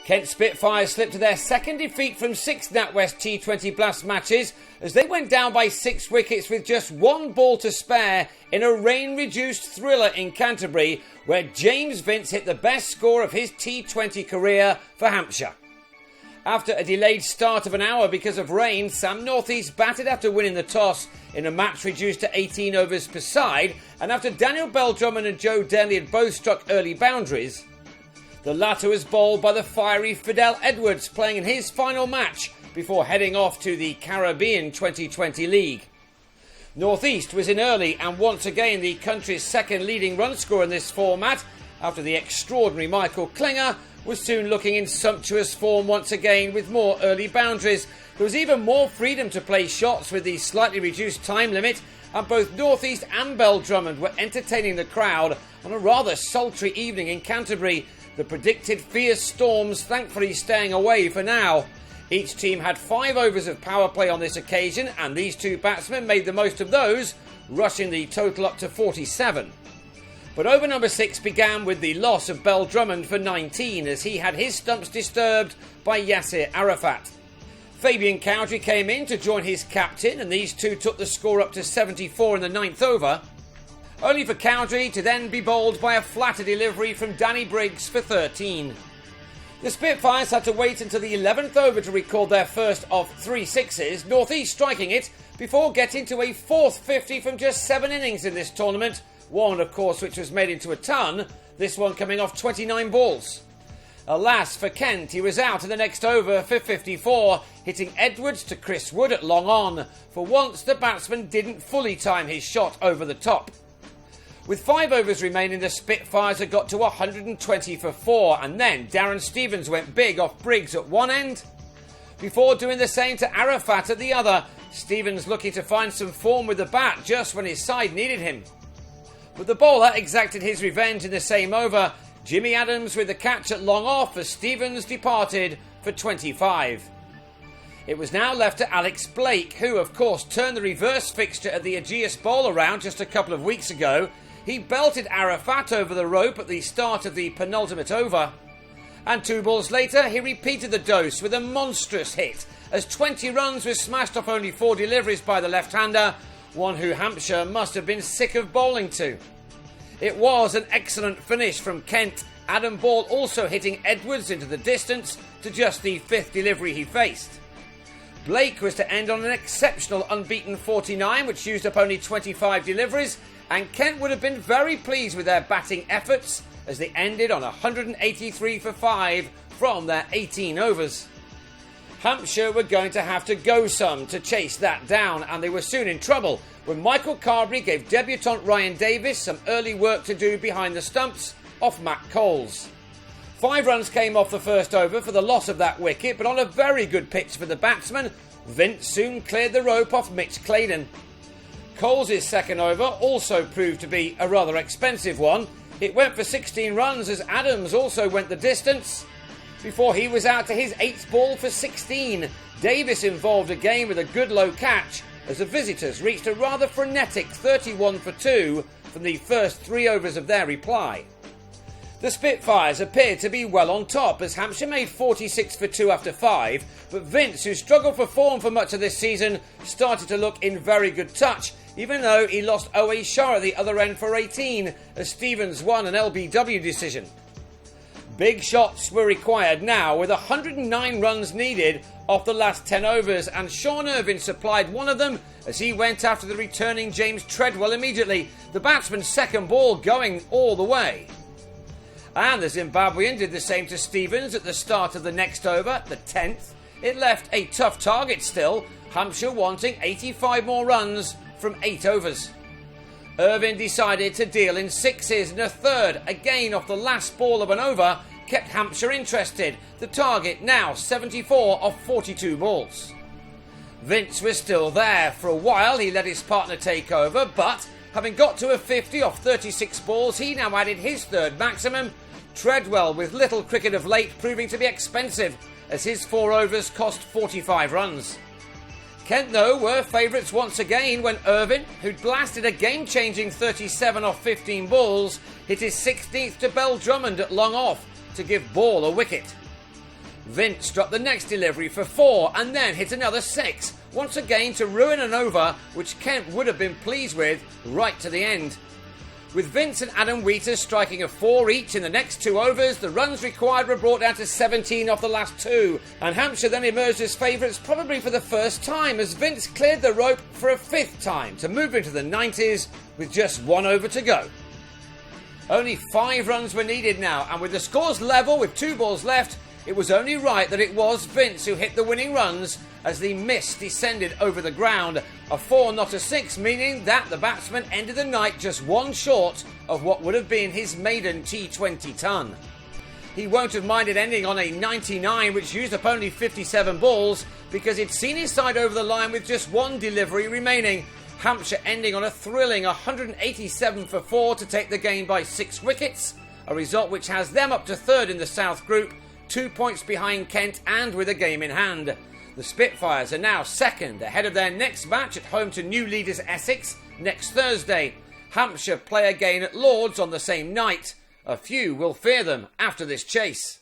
Kent Spitfires slipped to their second defeat from 6 NatWest T20 Blast matches as they went down by 6 wickets with just 1 ball to spare in a rain-reduced thriller in Canterbury, where James Vince hit the best score of his T20 career for Hampshire. After a delayed start of an hour because of rain, Sam Northeast batted after winning the toss in a match reduced to 18 overs per side, and after Daniel Bell-Drummond and Joe Denley had both struck early boundaries, the latter was bowled by the fiery Fidel Edwards, playing in his final match before heading off to the Caribbean 2020 League. Northeast was in early and once again the country's second leading run scorer in this format, after the extraordinary Michael Klinger was soon looking in sumptuous form once again with more early boundaries. There was even more freedom to play shots with the slightly reduced time limit, and both Northeast and Bell-Drummond were entertaining the crowd on a rather sultry evening in Canterbury, the predicted fierce storms thankfully staying away for now. Each team had 5 overs of power play on this occasion, and these 2 batsmen made the most of those, rushing the total up to 47. But over number 6 began with the loss of Bell-Drummond for 19, as he had his stumps disturbed by Yasir Arafat. Fabian Cowdrey came in to join his captain, and these 2 took the score up to 74 in the 9th over, only for Cowdrey to then be bowled by a flatter delivery from Danny Briggs for 13. The Spitfires had to wait until the 11th over to record their first of 3 sixes, Northeast striking it before getting to a 4th 50 from just 7 innings in this tournament, one of course which was made into a ton, this one coming off 29 balls. Alas for Kent, he was out in the next over for 54, hitting Edwards to Chris Wood at long on. For once the batsman didn't fully time his shot over the top. With 5 overs remaining, the Spitfires had got to 120 for 4, and then Darren Stevens went big off Briggs at one end, before doing the same to Arafat at the other. Stevens looking to find some form with the bat just when his side needed him. But the bowler exacted his revenge in the same over, Jimmy Adams with the catch at long off as Stevens departed for 25. It was now left to Alex Blake, who of course turned the reverse fixture at the Aegeus Bowl around just a couple of weeks ago. He belted Arafat over the rope at the start of the penultimate over, and 2 balls later he repeated the dose with a monstrous hit as 20 runs were smashed off only 4 deliveries by the left-hander, one who Hampshire must have been sick of bowling to. It was an excellent finish from Kent, Adam Ball also hitting Edwards into the distance to just the 5th delivery he faced. Blake was to end on an exceptional unbeaten 49, which used up only 25 deliveries, and Kent would have been very pleased with their batting efforts as they ended on 183 for 5 from their 18 overs. Hampshire were going to have to go some to chase that down, and they were soon in trouble when Michael Carberry gave debutant Ryan Davis some early work to do behind the stumps off Matt Coles. 5 runs came off the first over for the loss of that wicket, but on a very good pitch for the batsman, Vince soon cleared the rope off Mitch Claydon. Coles' second over also proved to be a rather expensive one. It went for 16 runs as Adams also went the distance before he was out to his 8th ball for 16. Davis involved again with a good low catch as the visitors reached a rather frenetic 31 for 2 from the first 3 overs of their reply. The Spitfires appeared to be well on top as Hampshire made 46 for 2 after 5, but Vince, who struggled for form for much of this season, started to look in very good touch, even though he lost O.A. Shah at the other end for 18 as Stevens won an LBW decision. Big shots were required now, with 109 runs needed off the last 10 overs, and Sean Irvine supplied one of them as he went after the returning James Treadwell immediately, the batsman's second ball going all the way. And the Zimbabwean did the same to Stevens at the start of the next over, the 10th. It left a tough target still, Hampshire wanting 85 more runs from 8 overs. Irvine decided to deal in 6s, and a third, again off the last ball of an over, kept Hampshire interested. The target now 74 off 42 balls. Vince was still there. For a while he let his partner take over, but having got to a 50 off 36 balls, he now added his third maximum. Treadwell, with little cricket of late, proving to be expensive as his 4 overs cost 45 runs. Kent, though, were favourites once again when Irvine, who'd blasted a game-changing 37 off 15 balls, hit his 16th to Bell-Drummond at long off to give Ball a wicket. Vince dropped the next delivery for 4 and then hit another 6, once again to ruin an over which Kent would have been pleased with right to the end. With Vince and Adam Wheater striking a 4 each in the next 2 overs, the runs required were brought down to 17 off the last 2, and Hampshire then emerged as favourites probably for the first time as Vince cleared the rope for a 5th time to move into the 90s with just 1 over to go. Only 5 runs were needed now, and with the scores level with 2 balls left, it was only right that it was Vince who hit the winning runs as the mist descended over the ground. A 4, not a 6, meaning that the batsman ended the night just 1 short of what would have been his maiden T20 ton. He won't have minded ending on a 99, which used up only 57 balls, because he'd seen his side over the line with just 1 delivery remaining. Hampshire ending on a thrilling 187 for 4 to take the game by 6 wickets, a result which has them up to 3rd in the South Group, 2 points behind Kent and with a game in hand. The Spitfires are now 2nd, ahead of their next match at home to new leaders Essex next Thursday. Hampshire play again at Lord's on the same night. A few will fear them after this chase.